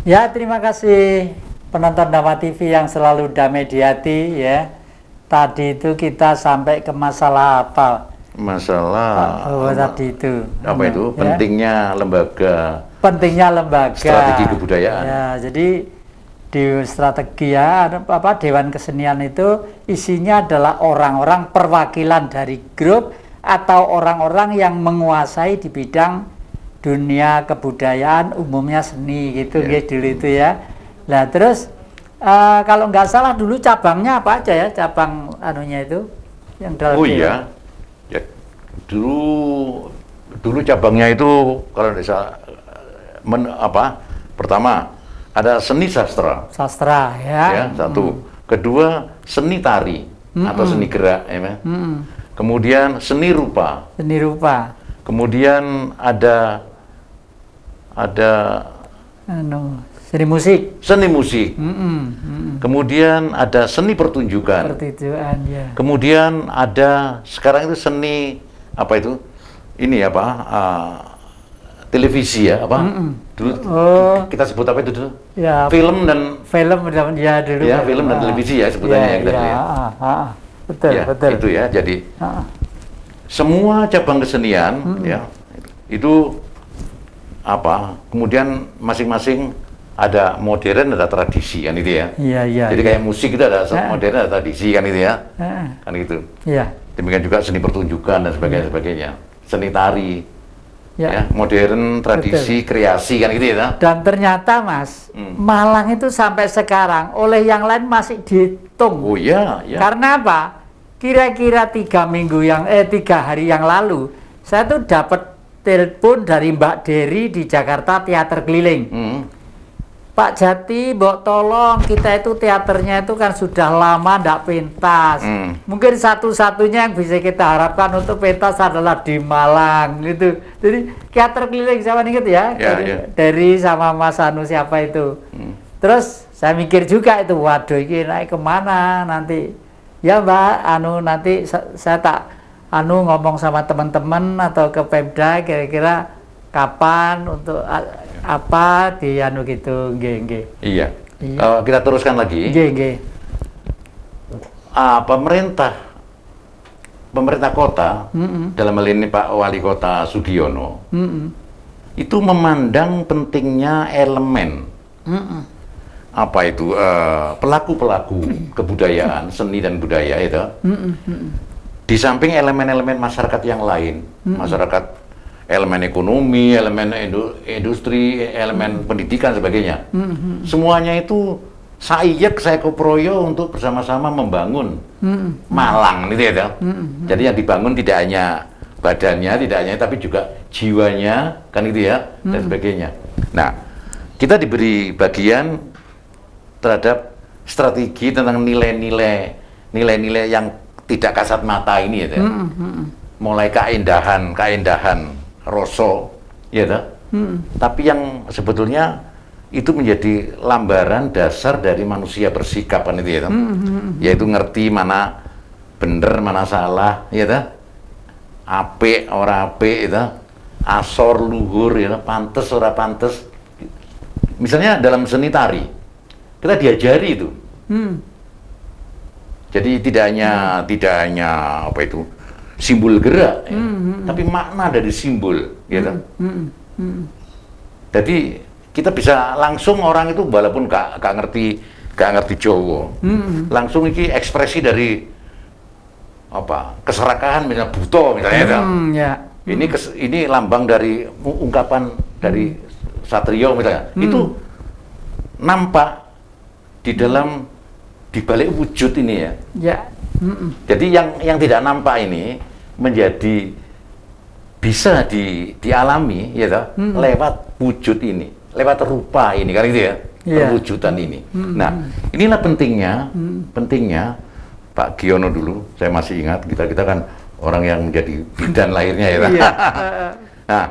Ya, terima kasih penonton Dhamma TV yang selalu damai di hati ya. Tadi itu kita sampai ke masalah apa? Tadi itu. Apa itu? Ya? Pentingnya lembaga. Pentingnya lembaga. Strategi kebudayaan. Ya, jadi di strategi ya, Dewan Kesenian itu isinya adalah orang-orang perwakilan dari grup atau orang-orang yang menguasai di bidang dunia kebudayaan, umumnya seni gitu, guys, dulu itu ya. Nah terus kalau nggak salah dulu cabangnya apa aja ya, cabang anunya itu yang dalam iya ya, dulu cabangnya itu kalau tidak salah pertama ada seni sastra ya satu, kedua seni tari atau seni gerak ya. Kemudian seni rupa, kemudian ada seni musik, kemudian ada seni pertunjukan, ya. Kemudian ada sekarang itu seni apa itu televisi ya dulu kita sebut apa itu dulu ya, film dan ya dulu ya film dan televisi ya sebutannya ya, kita ya. Betul Ya, betul itu ya, jadi semua cabang kesenian ya itu kemudian masing-masing ada modern, ada tradisi kan itu ya. Iya. Jadi kayak musik itu ada modern, ada tradisi kan itu ya. Kan gitu. Iya. Demikian juga seni pertunjukan dan sebagainya. Seni tari. Ya. Modern, tradisi, kreasi kan gitu ya. Dan ternyata Mas, Malang itu sampai sekarang oleh yang lain masih dihitung. Oh iya. Karena apa? Kira-kira 3 hari yang lalu saya tuh dapat telepon dari Mbak Dery di Jakarta Teater Keliling. Pak Jati, mbok tolong, kita itu teaternya itu kan sudah lama ndak pentas. Mungkin satu-satunya yang bisa kita harapkan untuk pentas adalah di Malang gitu. Jadi Teater Keliling sama inget ya, dari sama Mas Anu siapa itu. Terus saya mikir juga itu, waduh ini naik kemana nanti? Ya Mbak, nanti saya tak ngomong sama teman-teman atau ke Pemda kira-kira kapan untuk apa di gitu, Iya. Kita teruskan lagi. Pemerintah kota dalam hal ini Pak Wali Kota Sugiono itu memandang pentingnya elemen pelaku-pelaku kebudayaan, seni dan budaya itu. Di samping elemen-elemen masyarakat yang lain, masyarakat elemen ekonomi, elemen industri, elemen pendidikan sebagainya, semuanya itu saya koproyo untuk bersama-sama membangun Malang, gitu ya. Jadi yang dibangun tidak hanya badannya, tapi juga jiwanya, kan gitu ya, dan sebagainya. Nah, kita diberi bagian terhadap strategi tentang nilai-nilai yang tidak kasat mata ini ya, mulai keindahan rasa, ya tapi yang sebetulnya itu menjadi lambaran dasar dari manusia bersikap kan itu ya, yaitu ngerti mana bener mana salah, ya apik ora apik, asor luhur, ya pantes ora pantes. Misalnya dalam seni tari kita diajari itu. Jadi tidak hanya simbol gerak, tapi makna dari simbol, gitu. Jadi kita bisa langsung orang itu walaupun gak ngerti Jawa, langsung ini ekspresi dari keserakahan misalnya buto misalnya, ini lambang dari ungkapan dari satrio misalnya, itu nampak di balik wujud ini ya. Jadi yang tidak nampak ini menjadi bisa dialami ya lewat wujud ini, lewat rupa ini kan itu ya, perwujudan ini. Nah, inilah pentingnya Pak Giono dulu, saya masih ingat, kita kan orang yang menjadi bidan lahirnya ya. Nah,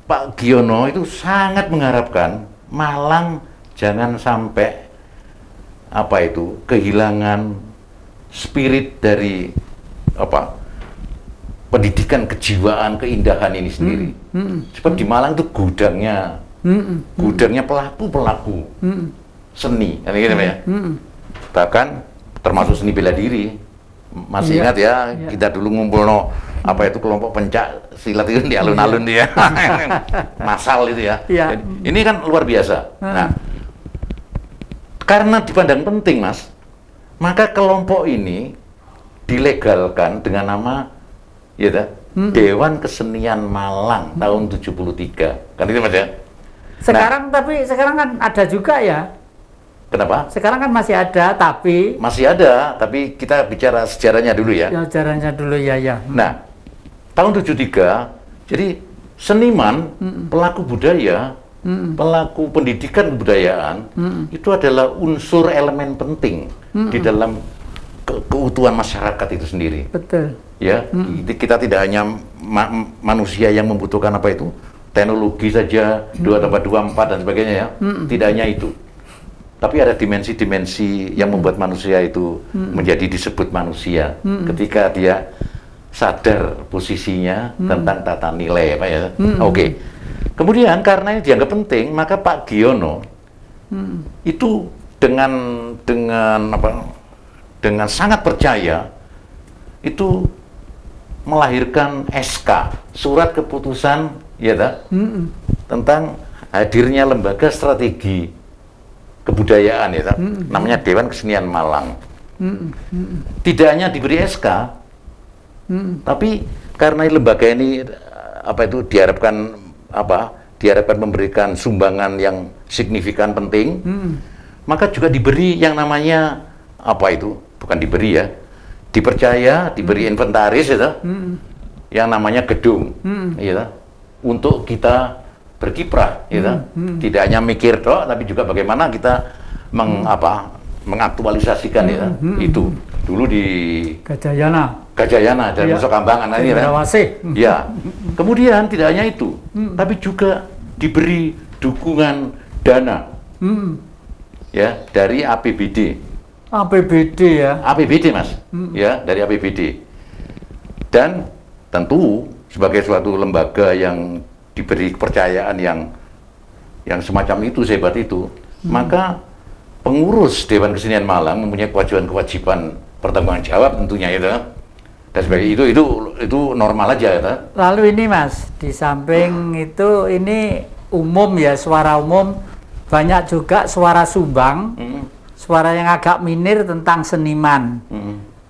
Pak Giono itu sangat mengharapkan Malang jangan sampai apa itu kehilangan spirit dari apa pendidikan kejiwaan keindahan ini sendiri. Sebab di Malang itu gudangnya pelaku seni, kan gitu ya. Bahkan termasuk seni bela diri. Masih ingat ya, kita dulu ngumpul apa itu kelompok pencak silat itu di alun-alun dia, masal itu ya. Ini kan luar biasa. Nah, karena dipandang penting, Mas, maka kelompok ini dilegalkan dengan nama Dewan Kesenian Malang tahun 73. Kan itu, Mas ya? Sekarang tapi sekarang kan ada juga ya. Kenapa? Sekarang kan masih ada, tapi masih ada, tapi kita bicara sejarahnya dulu ya. Ya, sejarahnya dulu ya. Nah, tahun 73, jadi seniman, pelaku budaya, pelaku pendidikan kebudayaan itu adalah unsur elemen penting di dalam keutuhan masyarakat itu sendiri. Betul. Ya, kita tidak hanya manusia yang membutuhkan apa itu teknologi saja 2+2=4 dan sebagainya ya. Tidak hanya itu. Tapi ada dimensi-dimensi yang membuat manusia itu menjadi disebut manusia ketika dia sadar posisinya tentang tata nilai, Pak ya. Oke. Kemudian karena ini dianggap penting, maka Pak Giono itu dengan sangat percaya itu melahirkan SK, surat keputusan tentang hadirnya lembaga strategi kebudayaan namanya Dewan Kesenian Malang. Tidak hanya diberi SK, tapi karena lembaga ini diharapkan memberikan sumbangan yang signifikan penting, maka juga diberi yang namanya bukan diberi ya, dipercaya, diberi inventaris yang namanya gedung, untuk kita berkiprah, tidak hanya mikir doang, tapi juga bagaimana kita mengaktualisasikan itu dulu di Gajayana dan Nusa Kambangan ini kan. Ya, kemudian tidak hanya itu, tapi juga diberi dukungan dana, ya dari APBD. APBD Mas, ya dari APBD. Dan tentu sebagai suatu lembaga yang diberi kepercayaan yang semacam itu, sehebat itu, maka pengurus Dewan Kesenian Malang mempunyai kewajiban pertanggungan jawab tentunya dan sebagainya, itu normal aja ya. Lalu ini Mas, di samping itu ini umum ya, suara umum, banyak juga suara sumbang, suara yang agak minir tentang seniman,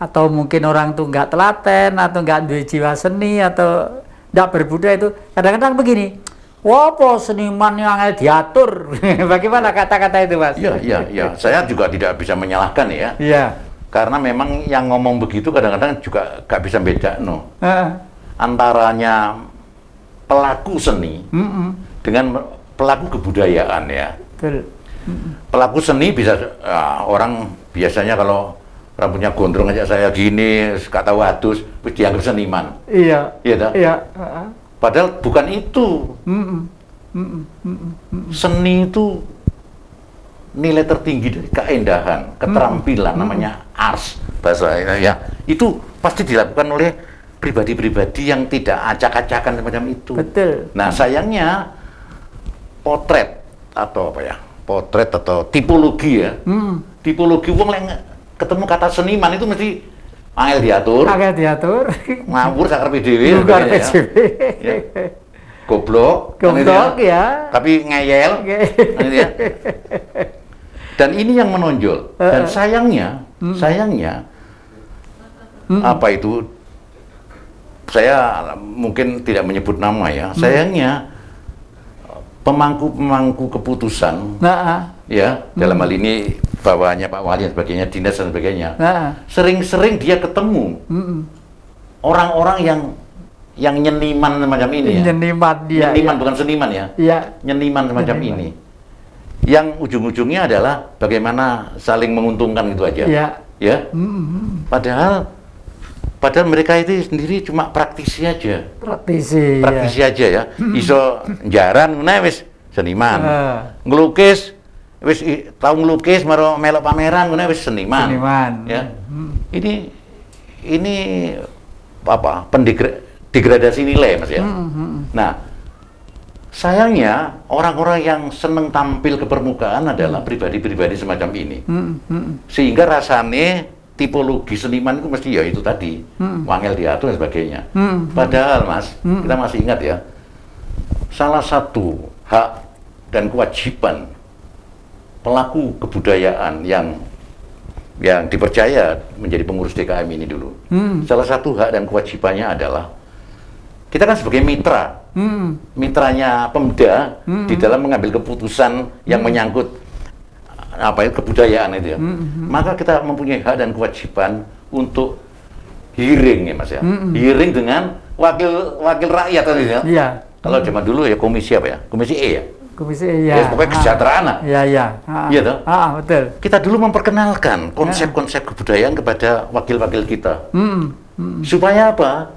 atau mungkin orang tuh nggak telaten atau nggak duwe jiwa seni atau nggak berbudaya. Itu kadang-kadang begini, wah seniman yang diatur. Bagaimana kata-kata itu, Mas? Iya. Saya juga tidak bisa menyalahkan ya. Iya. Karena memang yang ngomong begitu kadang-kadang juga nggak bisa beda antaranya pelaku seni dengan pelaku kebudayaan ya. Betul. Pelaku seni bisa orang biasanya kalau rambutnya gondrong aja saya gini, kata wadus, dianggap seniman. Iya. Iya. Padahal bukan itu. Seni itu nilai tertinggi dari keindahan, keterampilan, namanya ars bahasa ya. Itu pasti dilakukan oleh pribadi-pribadi yang tidak acak-acakan semacam itu. Betul. Nah, sayangnya potret atau tipologi ya. Tipologi wong yang ketemu kata seniman itu mesti angel diatur. Ngawur sakarep dhewe. Ya. Goblok ya. Tapi ngeyel. Ya. Dan ini yang menonjol. Dan sayangnya saya mungkin tidak menyebut nama ya. Sayangnya pemangku keputusan dalam hal ini bawahannya Pak Wali dan sebagainya, dinas dan sebagainya, sering-sering dia ketemu orang-orang yang nyeniman semacam ini ya. Nyeniman bukan seniman ya. Nyeniman semacam ini. Yang ujung-ujungnya adalah bagaimana saling menguntungkan itu aja. Ya. Padahal mereka itu sendiri cuma praktisi aja. Praktisi aja ya. Iso jaran wis seniman. Ngelukis wis tau ngelukis maro melok pameran ngono wis seniman. Seniman. Ya. Ini apa? Degradasi nilai Mas ya. Nah, sayangnya orang-orang yang seneng tampil ke permukaan adalah pribadi-pribadi semacam ini. Sehingga rasanya tipologi seniman itu mesti ya itu tadi, wangel diatur dan sebagainya. Padahal Mas, kita masih ingat ya, salah satu hak dan kewajiban pelaku kebudayaan yang dipercaya menjadi pengurus DKM ini dulu. Salah satu hak dan kewajibannya adalah kita kan sebagai mitranya Pemda di dalam mengambil keputusan yang menyangkut kebudayaan itu ya. Maka kita mempunyai hak dan kewajiban untuk hearing ya Mas ya. Hearing dengan wakil rakyat tadi ya. Iya. Kalau zaman dulu ya komisi apa ya? Komisi E ya. Komisi ya. Ya pokoknya kesejahteraan lah. Iya. Iya toh? Betul. Kita dulu memperkenalkan konsep-konsep kebudayaan kepada wakil-wakil kita. Supaya apa?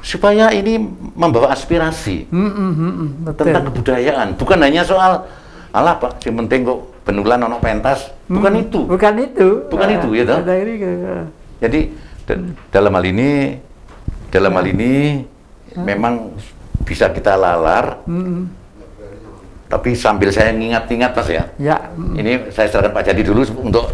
Supaya ini membawa aspirasi tentang kebudayaan. Bukan hanya soal alah Pak, yang penting kok benulan ono pentas. Bukan itu. Bukan itu. Bukan itu ya toh? Jadi dalam hal ini memang bisa kita lalar. Tapi sambil saya ngingat-ingat Mas ya. Ya. Ini saya serahkan Pak Jadi dulu untuk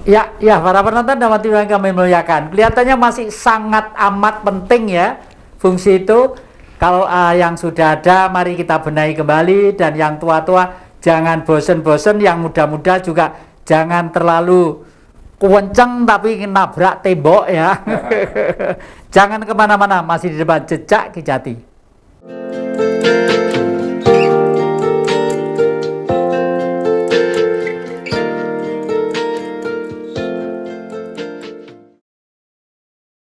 Ya, para penonton dan hadirin yang kami muliakan. Kelihatannya masih sangat amat penting ya fungsi itu. Kalau yang sudah ada, mari kita benahi kembali, dan yang tua-tua jangan bosen-bosen, yang muda-muda juga jangan terlalu kenceng tapi nabrak tembok ya. Jangan kemana-mana, masih di depan Jejak Ki Jati.